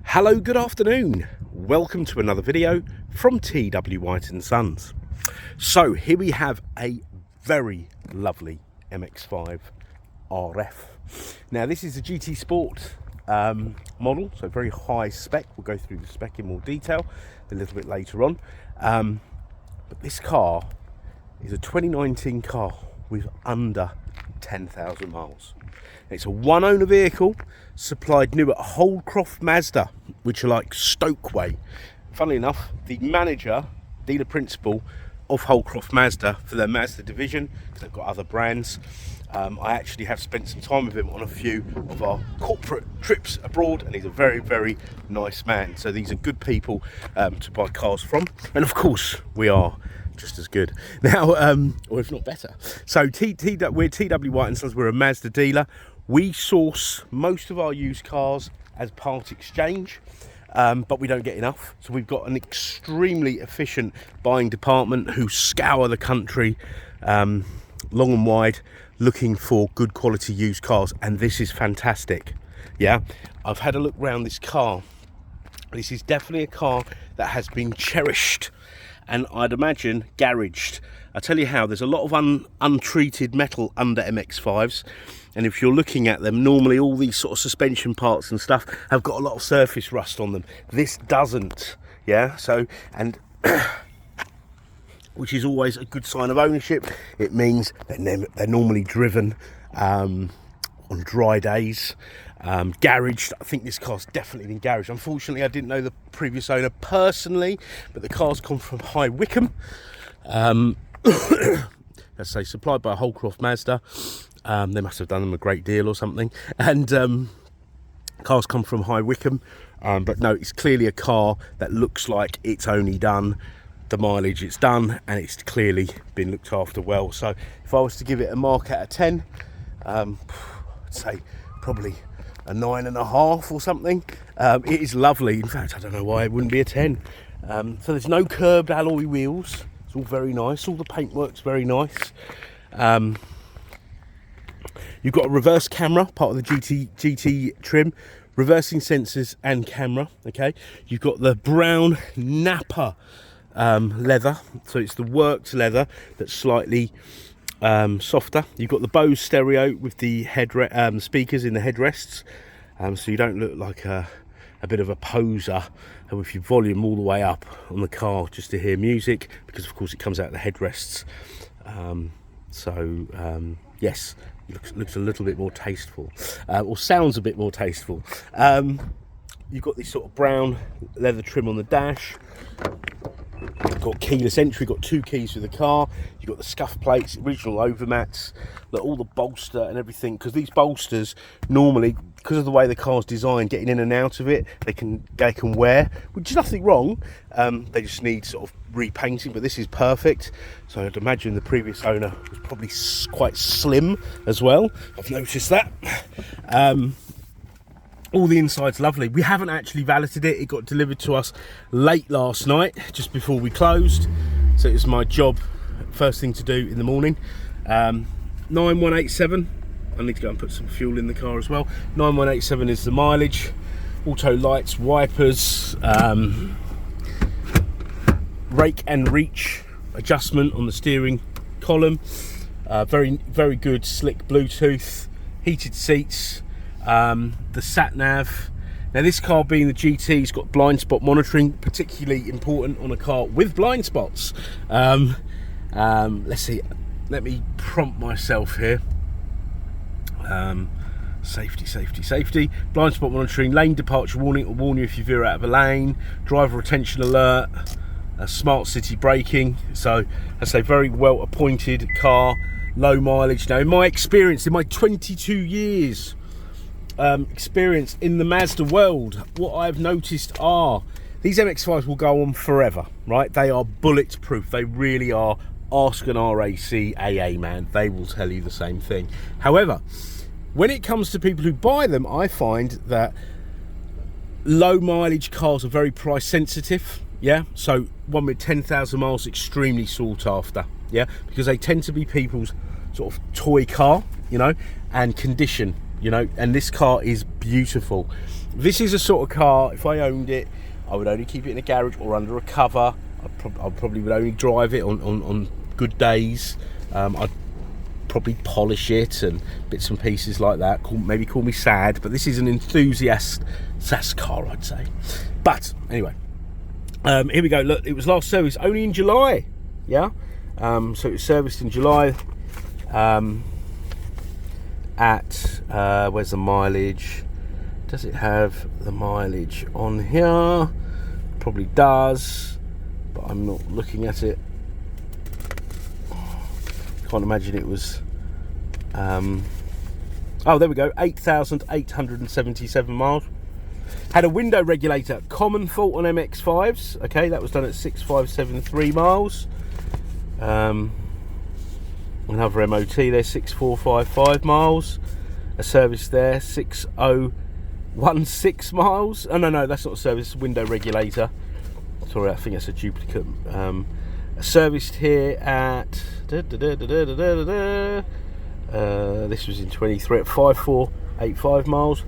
Hello, good afternoon. Welcome to another video from TW White & Sons. So here we have a very lovely MX-5 RF. Now this is a GT Sport model, so very high spec. We'll go through the spec in more detail a little bit later on. But this car is a 2019 car with under 10,000 miles. It's a one-owner vehicle, supplied new at Holcroft Mazda, which are like Stokeway. Funnily enough, the manager, dealer principal of Holcroft Mazda for their Mazda division, because they've got other brands. I actually have spent some time with him on a few of our corporate trips abroad, and he's a very, very nice man. So these are good people to buy cars from, and of course we are just as good now, or if not better. So we're TW White & Sons. We're a Mazda dealer. We source most of our used cars as part exchange, but we don't get enough. So we've got an extremely efficient buying department who scour the country long and wide looking for good quality used cars, and this is fantastic. Yeah, I've had a look around this car. This is definitely a car that has been cherished, and I'd imagine garaged. I'll tell you how, there's a lot of untreated metal under MX-5s, and if you're looking at them, normally all these sort of suspension parts and stuff have got a lot of surface rust on them. This doesn't, yeah, so, and which is always a good sign of ownership. It means they're normally driven on dry days. Garaged. I think this car's definitely been garaged. Unfortunately, I didn't know the previous owner personally, but the car's come from High Wycombe. Let's say supplied by Holcroft Mazda. They must have done them a great deal or something. And cars come from High Wycombe, but no, it's clearly a car that looks like it's only done the mileage it's done, and it's clearly been looked after well. So if I was to give it a mark out of 10, I'd say probably a 9.5 or something. It is lovely. In fact, I don't know why it wouldn't be a 10. So there's no curbed alloy wheels. It's all very nice. All the paintwork's very nice. You've got a reverse camera, part of the GT trim, reversing sensors and camera. Okay. You've got the brown Nappa leather, so it's the worked leather that's slightly softer. You've got the Bose stereo with the speakers in the headrests, so you don't look like a bit of a poser with your volume all the way up on the car just to hear music, because of course it comes out of the headrests. Yes, it looks a little bit more tasteful, or sounds a bit more tasteful. You've got this sort of brown leather trim on the dash. You've got keyless entry, got 2 keys for the car. You've got the scuff plates, original overmats, all the bolster and everything, because these bolsters normally, because of the way the car's designed, getting in and out of it, they can wear, which is nothing wrong. They just need sort of repainting, but this is perfect. So I'd imagine the previous owner was probably quite slim as well. I've noticed that. All the inside's lovely. We haven't actually valeted it. It got delivered to us late last night, just before we closed. So it was my job, first thing to do in the morning. 9187. I need to go and put some fuel in the car as well. 9187 is the mileage. Auto lights, wipers, rake and reach adjustment on the steering column. Very, very good slick Bluetooth, heated seats. The sat nav. Now this car, being the GT, has got blind spot monitoring, particularly important on a car with blind spots. Let's see, let me prompt myself here. Safety, blind spot monitoring, lane departure warning will warn you if you veer out of a lane, driver attention alert, smart city braking. So I say, very well appointed car, low mileage. Now in my experience, in my 22 years experience in the Mazda world, what I've noticed are these MX-5s will go on forever, right? They are bulletproof. They really are. Ask an RAC AA man, they will tell you the same thing. However, when it comes to people who buy them, I find that low mileage cars are very price sensitive. Yeah, so one with 10,000 miles, extremely sought after. Yeah, because they tend to be people's sort of toy car, you know, and condition you know, and this car is beautiful. This is a sort of car, if I owned it, I would only keep it in a garage or under a cover. I probably would only drive it on good days. I'd probably polish it and bits and pieces like that. Maybe call me sad, but this is an enthusiast car, I'd say. But anyway, here we go. Look, it was last serviced only in July. Yeah, so it was serviced in July. Where's the mileage? Does it have the mileage on here? Probably does, but I'm not looking at it. Can't imagine it was. Oh, there we go. 8,877 miles. Had a window regulator. Common fault on MX-5s. Okay, that was done at 6,573 miles. Another MOT there, 6,455 miles. A service there, 6,016 miles. Oh no, that's not a service, it's a window regulator. Sorry, I think it's a duplicate. Serviced here at this was in 23 at 5,485 miles.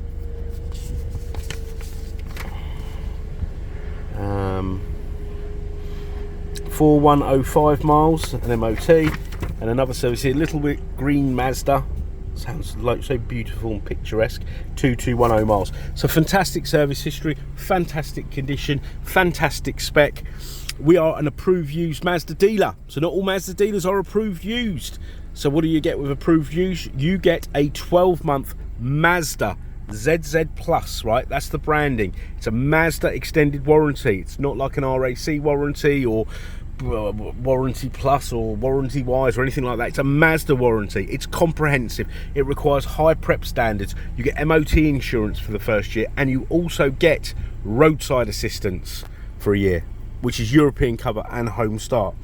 4,105 miles, an MOT, and another service here, Little Bit Green Mazda. Sounds like so beautiful and picturesque. 2,210 miles. So fantastic service history, fantastic condition, fantastic spec. We are an approved used Mazda dealer, so not all Mazda dealers are approved used. So what do you get with approved used? You get a 12-month Mazda ZZ Plus, right? That's the branding. It's a Mazda extended warranty. It's not like an RAC warranty or warranty plus or warranty wise or anything like that. It's a Mazda warranty. It's comprehensive. It requires high prep standards. You get MOT insurance for the first year, and you also get roadside assistance for a year, which is European cover and home start.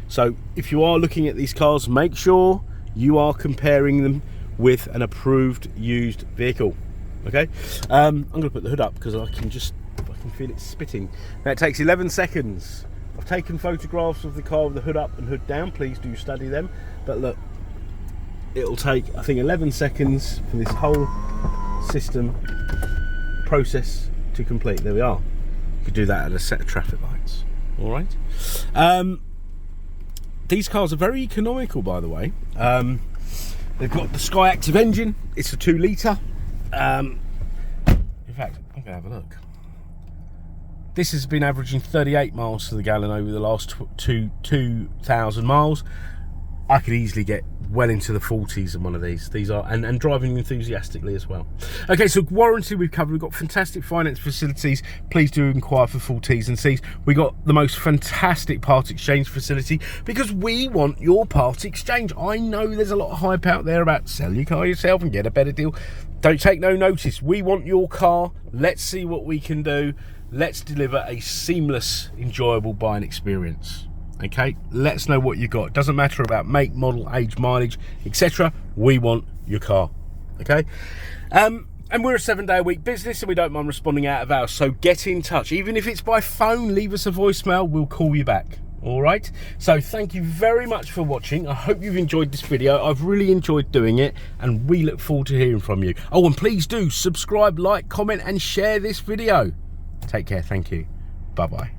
So if you are looking at these cars, make sure you are comparing them with an approved used vehicle. Okay, I'm going to put the hood up because I can feel it spitting. Now it takes 11 seconds. I've taken photographs of the car with the hood up and hood down. Please do study them. But look, it'll take, I think, 11 seconds for this whole system process to complete. There we are. You could do that at a set of traffic lights. All right. These cars are very economical, by the way. They've got the SKYACTIV engine. It's a 2 litre. In fact, I'm going to have a look. This has been averaging 38 miles to the gallon over the last 2,000 miles. I could easily get well into the 40s in one of these. These are, and driving enthusiastically as well. Okay, so warranty we've covered. We've got fantastic finance facilities. Please do inquire for full T's and C's. We got the most fantastic part exchange facility because we want your part exchange. I know there's a lot of hype out there about sell your car yourself and get a better deal. Don't take no notice. We want your car. Let's see what we can do. Let's deliver a seamless, enjoyable buying experience. Okay, let us know what you got. It doesn't matter about make, model, age, mileage, etc. We want your car. Okay, and we're a 7-day-a-week business, and we don't mind responding out of hours. So get in touch, even if it's by phone. Leave us a voicemail. We'll call you back. All right. So thank you very much for watching. I hope you've enjoyed this video. I've really enjoyed doing it, and we look forward to hearing from you. Oh, and please do subscribe, like, comment, and share this video. Take care. Thank you. Bye bye.